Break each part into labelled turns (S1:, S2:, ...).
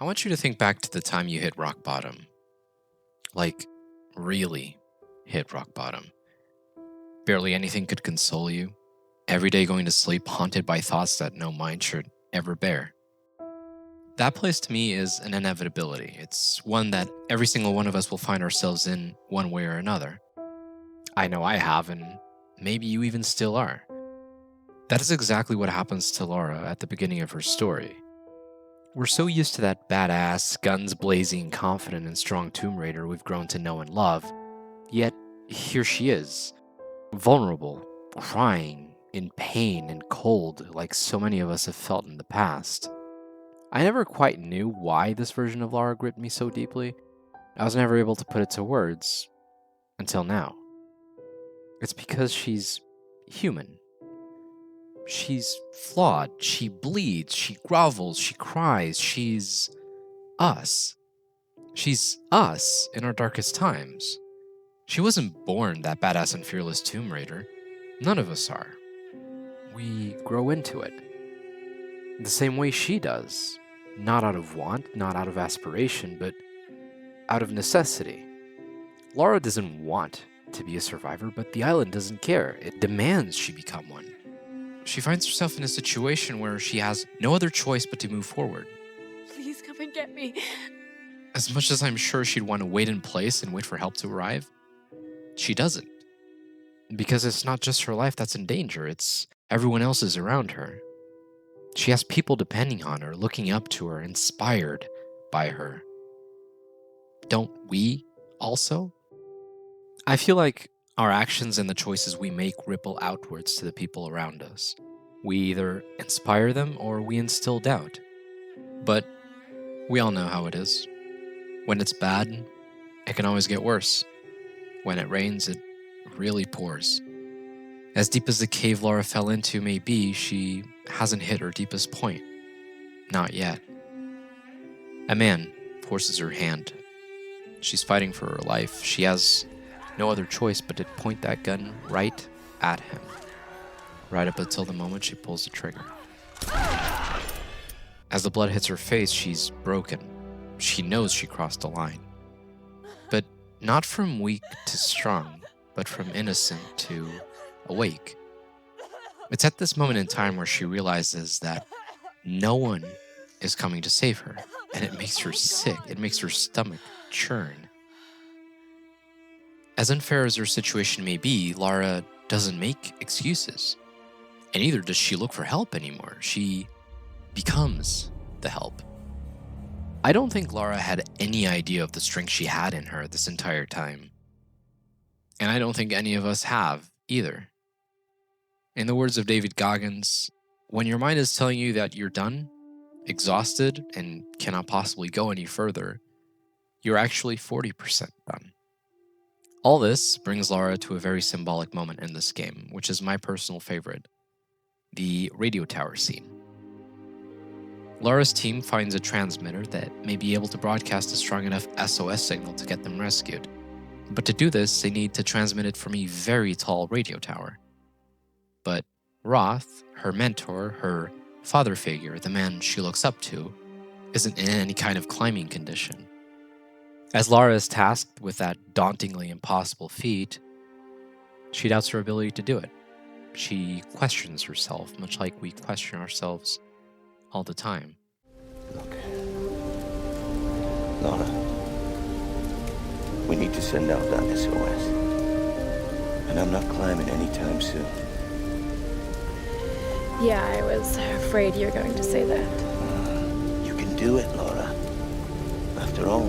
S1: want you to think back to the time you hit rock bottom. Like, really hit rock bottom. Barely anything could console you. Every day going to sleep haunted by thoughts that no mind should ever bear. That place to me is an inevitability. It's one that every single one of us will find ourselves in one way or another. I know I have, and maybe you even still are. That is exactly what happens to Lara at the beginning of her story. We're so used to that badass, guns blazing, confident, and strong Tomb Raider we've grown to know and love, yet here she is, vulnerable, crying, in pain and cold like so many of us have felt in the past. I never quite knew why this version of Lara gripped me so deeply. I was never able to put it to words until now. It's because she's human. She's flawed, she bleeds, she grovels, she cries, she's us. She's us in our darkest times. She wasn't born that badass and fearless Tomb Raider. None of us are. We grow into it. The same way she does. Not out of want, not out of aspiration, but out of necessity. Lara doesn't want to be a survivor, but the island doesn't care. It demands she become one. She finds herself in a situation where she has no other choice but to move forward.
S2: Please come and get me.
S1: As much as I'm sure she'd want to wait in place and wait for help to arrive, she doesn't. Because it's not just her life that's in danger, it's everyone else's around her. She has people depending on her, looking up to her, inspired by her. Don't we also? I feel like our actions and the choices we make ripple outwards to the people around us. We either inspire them or we instill doubt. But we all know how it is. When it's bad, it can always get worse. When it rains, it really pours. As deep as the cave Lara fell into may be, she hasn't hit her deepest point. Not yet. A man forces her hand. She's fighting for her life. She has no other choice but to point that gun right at him. Right up until the moment she pulls the trigger. As the blood hits her face, she's broken. She knows she crossed a line. But not from weak to strong, but from innocent to awake. It's at this moment in time where she realizes that no one is coming to save her, and it makes her sick. It makes her stomach churn. As unfair as her situation may be, Lara doesn't make excuses. And neither does she look for help anymore. She becomes the help. I don't think Lara had any idea of the strength she had in her this entire time. And I don't think any of us have either. In the words of David Goggins, when your mind is telling you that you're done, exhausted, and cannot possibly go any further, you're actually 40% done. All this brings Lara to a very symbolic moment in this game, which is my personal favorite, the radio tower scene. Lara's team finds a transmitter that may be able to broadcast a strong enough SOS signal to get them rescued. But to do this, they need to transmit it from a very tall radio tower. But Roth, her mentor, her father figure, the man she looks up to, isn't in any kind of climbing condition. As Lara is tasked with that dauntingly impossible feat, she doubts her ability to do it. She questions herself, much like we question ourselves all the time.
S3: Look, Lara, we need to send out that SOS. And I'm not climbing anytime soon.
S2: Yeah, I was afraid you were going to say that.
S3: You can do it, Lara. After all,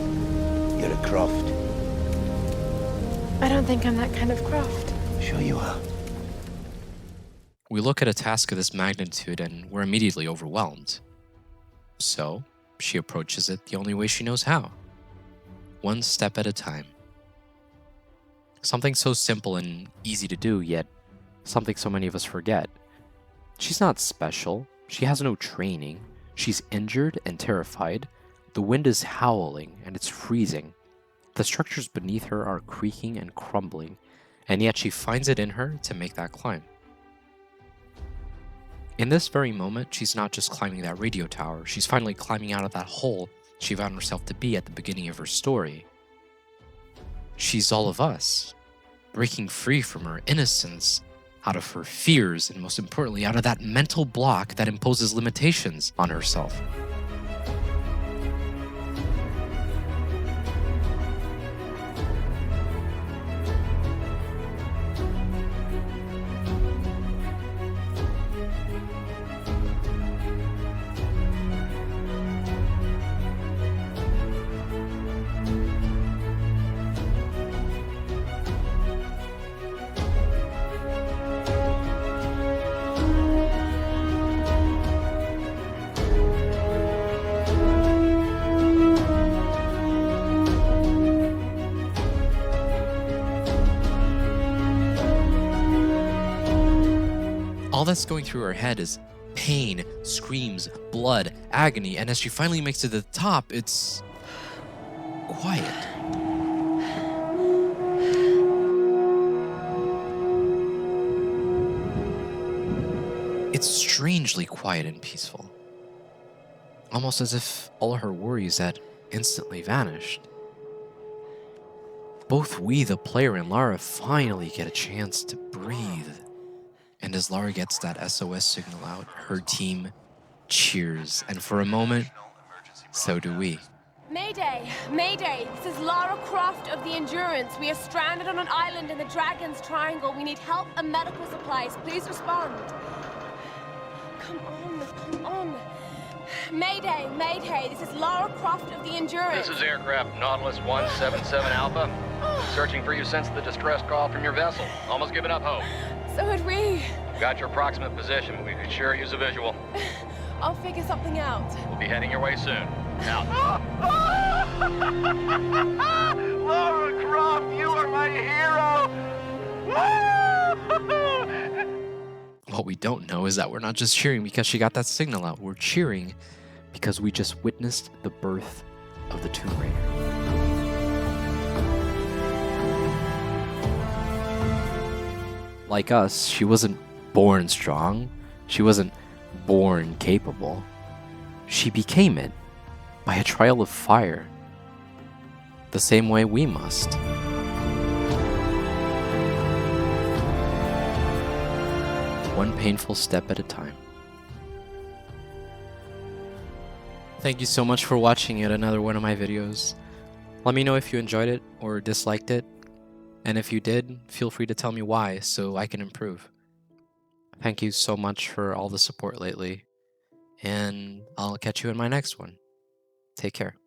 S3: you're a Croft.
S2: I don't think I'm that kind of Croft.
S3: Sure you are.
S1: We look at a task of this magnitude and we're immediately overwhelmed. So, she approaches it the only way she knows how. One step at a time. Something so simple and easy to do, yet something so many of us forget. She's not special. She has no training. She's injured and terrified. The wind is howling and it's freezing. The structures beneath her are creaking and crumbling, and yet she finds it in her to make that climb. In this very moment, she's not just climbing that radio tower, she's finally climbing out of that hole she found herself to be at the beginning of her story. She's all of us, breaking free from her innocence, out of her fears, and most importantly, out of that mental block that imposes limitations on herself. All that's going through her head is pain, screams, blood, agony, and as she finally makes it to the top, it's quiet. It's strangely quiet and peaceful, almost as if all her worries had instantly vanished. Both we, the player, and Lara finally get a chance to breathe. And as Lara gets that SOS signal out, her team cheers. And for a moment, so do we.
S2: Mayday! Mayday! This is Lara Croft of the Endurance. We are stranded on an island in the Dragon's Triangle. We need help and medical supplies. Please respond. Come on. Mayday! Mayday! This is Lara Croft of the Endurance.
S4: This is aircraft Nautilus 177 Alpha. Searching for you since the distress call from your vessel. Almost given up hope.
S2: So had we.
S4: Got your approximate position, but we could sure use a visual.
S2: I'll figure something out.
S4: We'll be heading your way soon. Out.
S3: Lara Croft, you are my hero!
S1: What we don't know is that we're not just cheering because she got that signal out. We're cheering because we just witnessed the birth of the Tomb Raider. Like us, she wasn't born strong. She wasn't born capable. She became it by a trial of fire, the same way we must. One painful step at a time. Thank you so much for watching yet another one of my videos. Let me know if you enjoyed it or disliked it. And if you did, feel free to tell me why so I can improve. Thank you so much for all the support lately. And I'll catch you in my next one. Take care.